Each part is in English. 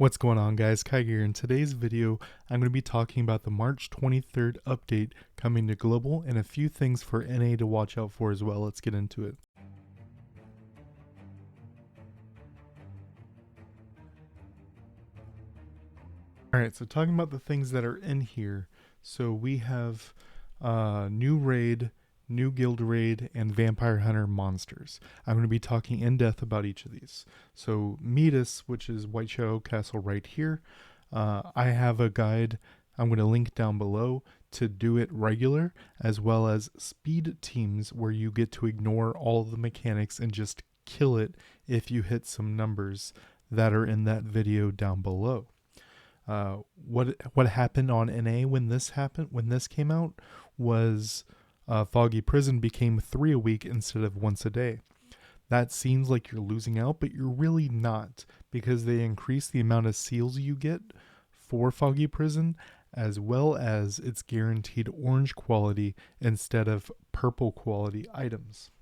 What's going on, guys? Kai here. In today's video, I'm going to be talking about the March 23rd update coming to global and a few things for NA to watch out for as well. Let's get into it. Alright, so talking about the things that are in here. So we have new raid, new guild raid, and vampire hunter monsters. I'm going to be talking in depth about each of these. So Metis, which is White Shadow Castle right here. I have a guide I'm going to link down below to do it regular, as well as speed teams where you get to ignore all of the mechanics and just kill it if you hit some numbers that are in that video down below. What happened on NA when this came out was Foggy Prison became 3 a week instead of once a day. That seems like you're losing out, but you're really not, because they increase the amount of seals you get for Foggy Prison, as well as its guaranteed orange quality instead of purple quality items.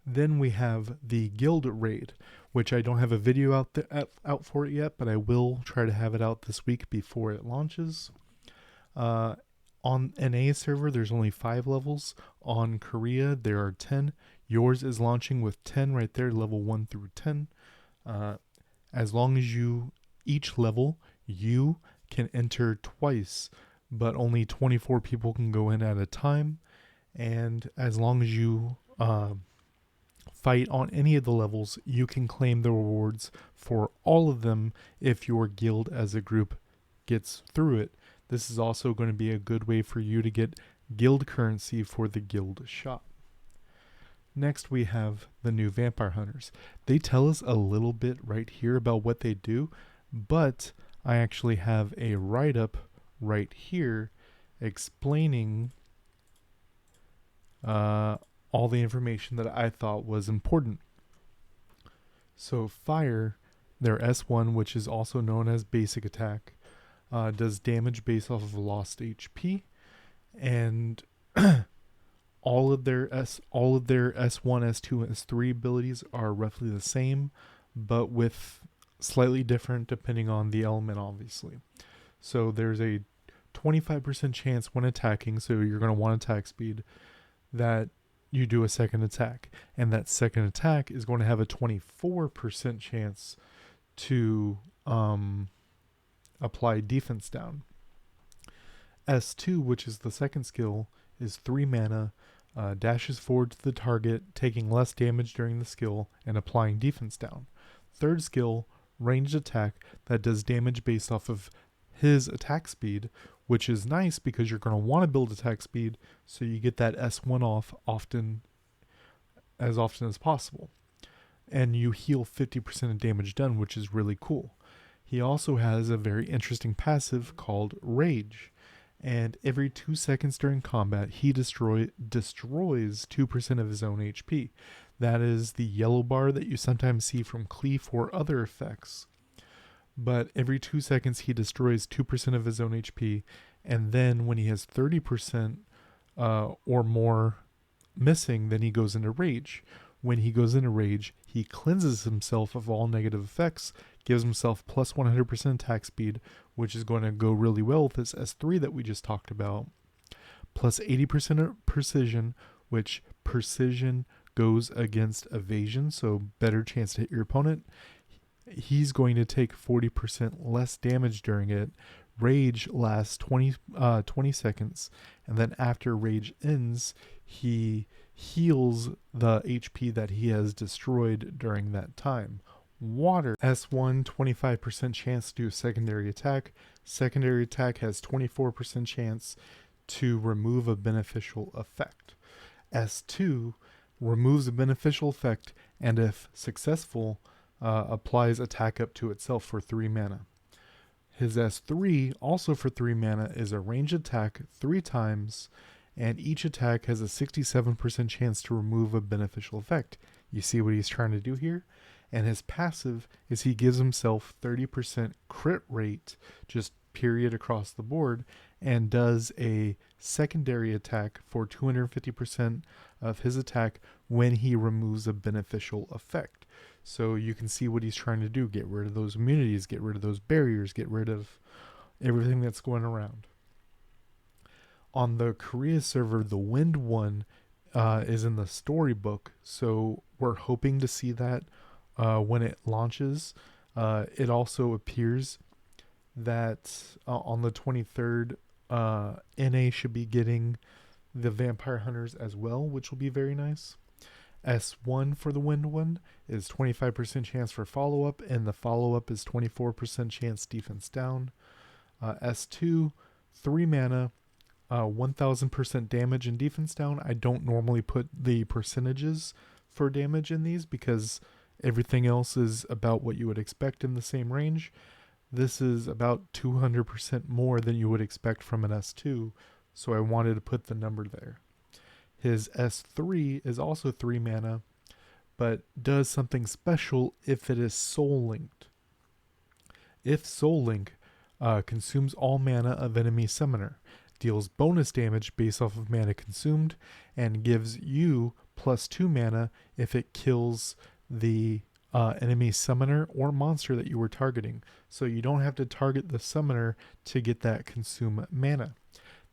Then we have the guild raid, which I don't have a video out for it yet, but I will try to have it out this week before it launches. On NA server, there's only 5 levels. On Korea, there are 10. Yours is launching with 10 right there, level 1 through 10. As long as each level, you can enter twice, but only 24 people can go in at a time. And as long as you fight on any of the levels, you can claim the rewards for all of them if your guild as a group gets through it. This is also going to be a good way for you to get guild currency for the guild shop. Next, we have the new vampire hunters. They tell us a little bit right here about what they do, but I actually have a write-up right here explaining all the information that I thought was important. So fire, their S1, which is also known as basic attack, does damage based off of lost HP, and all of their S1, S2, and S3 abilities are roughly the same, but with slightly different depending on the element, obviously. So there's a 25% chance when attacking, so you're going to want attack speed, that you do a second attack, and that second attack is going to have a 24% chance to apply defense down. S2, which is the second skill, is 3 mana, dashes forward to the target, taking less damage during the skill and applying defense down. Third skill, ranged attack, that does damage based off of his attack speed, which is nice because you're going to want to build attack speed so you get that S1 off often as possible. And you heal 50% of damage done, which is really cool. He also has a very interesting passive called Rage. And every 2 seconds during combat, he destroys 2% of his own HP. That is the yellow bar that you sometimes see from Cleave or other effects. But every 2 seconds, he destroys 2% of his own HP. And then when he has 30% or more missing, then he goes into Rage. When he goes into Rage, he cleanses himself of all negative effects, gives himself plus 100% attack speed, which is going to go really well with this S3 that we just talked about, plus 80% precision, which precision goes against evasion, so better chance to hit your opponent. He's going to take 40% less damage during it. Rage lasts 20 seconds, and then after Rage ends, he heals the HP that he has destroyed during that time. Water, S1, 25% chance to do a secondary attack. Secondary attack has 24% chance to remove a beneficial effect. S2 removes a beneficial effect, and if successful, applies attack up to itself for 3 mana. His S3, also for 3 mana, is a ranged attack 3 times, and each attack has a 67% chance to remove a beneficial effect. You see what he's trying to do here? And his passive is he gives himself 30% crit rate, just period across the board, and does a secondary attack for 250% of his attack when he removes a beneficial effect. So you can see what he's trying to do: get rid of those immunities, get rid of those barriers, get rid of everything that's going around. On the Korea server, the Wind one is in the storybook, so we're hoping to see that when it launches. It also appears that on the 23rd, NA should be getting the Vampire Hunters as well, which will be very nice. S1 for the Wind one is 25% chance for follow up, and the follow up is 24% chance defense down. S2, 3 mana, 1000% damage and defense down. I don't normally put the percentages for damage in these because everything else is about what you would expect in the same range. This is about 200% more than you would expect from an S2, so I wanted to put the number there. His S3 is also 3 mana, but does something special if it is soul linked. If soul link, consumes all mana of enemy summoner, deals bonus damage based off of mana consumed, and gives you plus 2 mana if it kills the enemy summoner or monster that you were targeting. So you don't have to target the summoner to get that consume mana.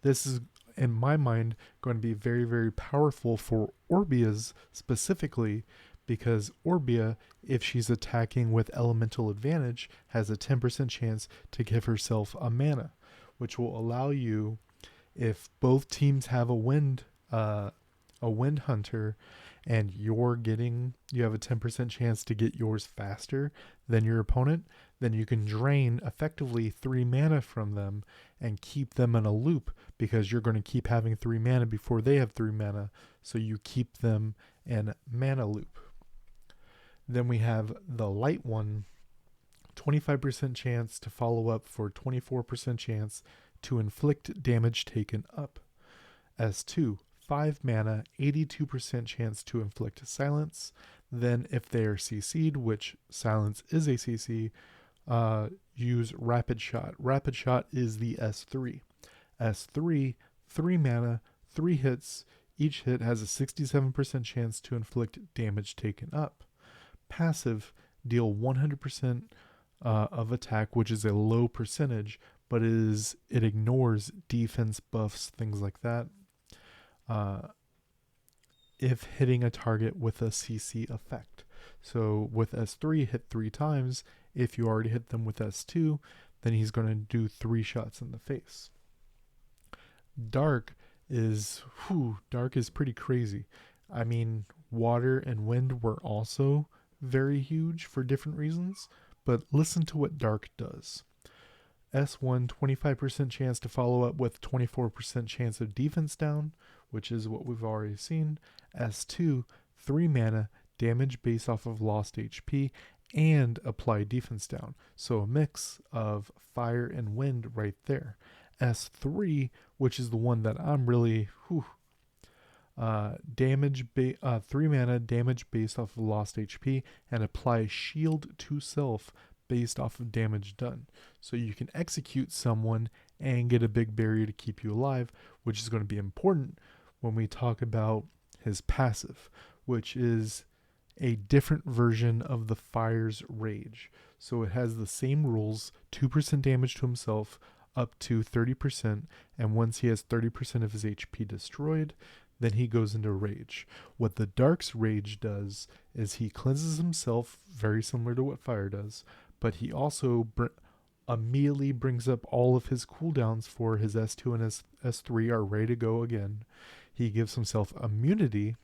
This is, in my mind, going to be very, very powerful for Orbeas specifically, because Orbea, if she's attacking with elemental advantage, has a 10% chance to give herself a mana, which will allow you, if both teams have a wind hunter and you have a 10% chance to get yours faster than your opponent, then you can drain effectively 3 mana from them and keep them in a loop, because you're going to keep having 3 mana before they have 3 mana, so you keep them in mana loop. Then we have the light one, 25% chance to follow up for 24% chance to inflict damage taken up. S2, 5 mana, 82% chance to inflict silence. Then if they are CC'd, which silence is a CC, use Rapid Shot. Rapid Shot is the S3. S3, 3 mana, 3 hits. Each hit has a 67% chance to inflict damage taken up. Passive, deal 100% of attack, which is a low percentage, but it ignores defense buffs, things like that. If hitting a target with a CC effect. So with S3, hit 3 times. If you already hit them with S2, then he's going to do 3 shots in the face. Dark is pretty crazy. I mean, water and wind were also very huge for different reasons, but listen to what Dark does. S1, 25% chance to follow up with 24% chance of defense down, which is what we've already seen. S2, 3 mana, damage based off of lost HP, and apply defense down. So a mix of fire and wind right there. S3, which is the one that I'm really 3 mana, damage based off of lost HP, and apply shield to self based off of damage done. So you can execute someone and get a big barrier to keep you alive, which is going to be important when we talk about his passive, which is a different version of the Fire's Rage. So it has the same rules, 2% damage to himself up to 30%, and once he has 30% of his HP destroyed, then he goes into Rage. What the Dark's Rage does is he cleanses himself, very similar to what Fire does, but he also immediately brings up all of his cooldowns for his S2 and his S3 are ready to go again. He gives himself immunity.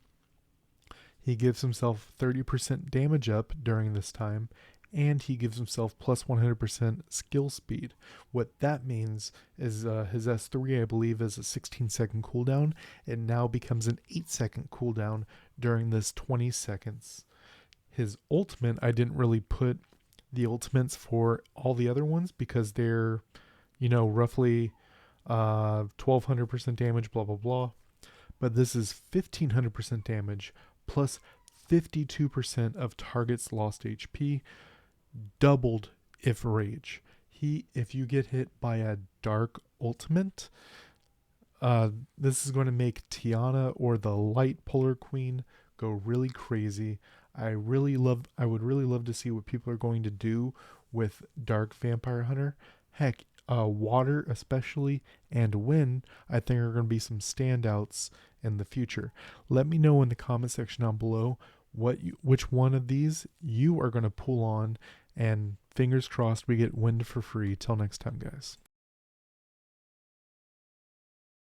He gives himself 30% damage up during this time, and he gives himself plus 100% skill speed. What that means is his S3, I believe, is a 16-second cooldown. It now becomes an 8-second cooldown during this 20 seconds. His ultimate, I didn't really put the ultimates for all the other ones because they're, roughly 1200% damage, blah, blah, blah. But this is 1500% damage plus 52% of target's lost HP, doubled if rage. If you get hit by a dark ultimate, this is going to make Tiana or the light polar queen go really crazy. I would really love to see what people are going to do with Dark Vampire Hunter. Heck, water especially and wind, I think are going to be some standouts in the future. Let me know in the comment section down below which one of these you are going to pull on, and fingers crossed we get wind for free. Till next time, guys.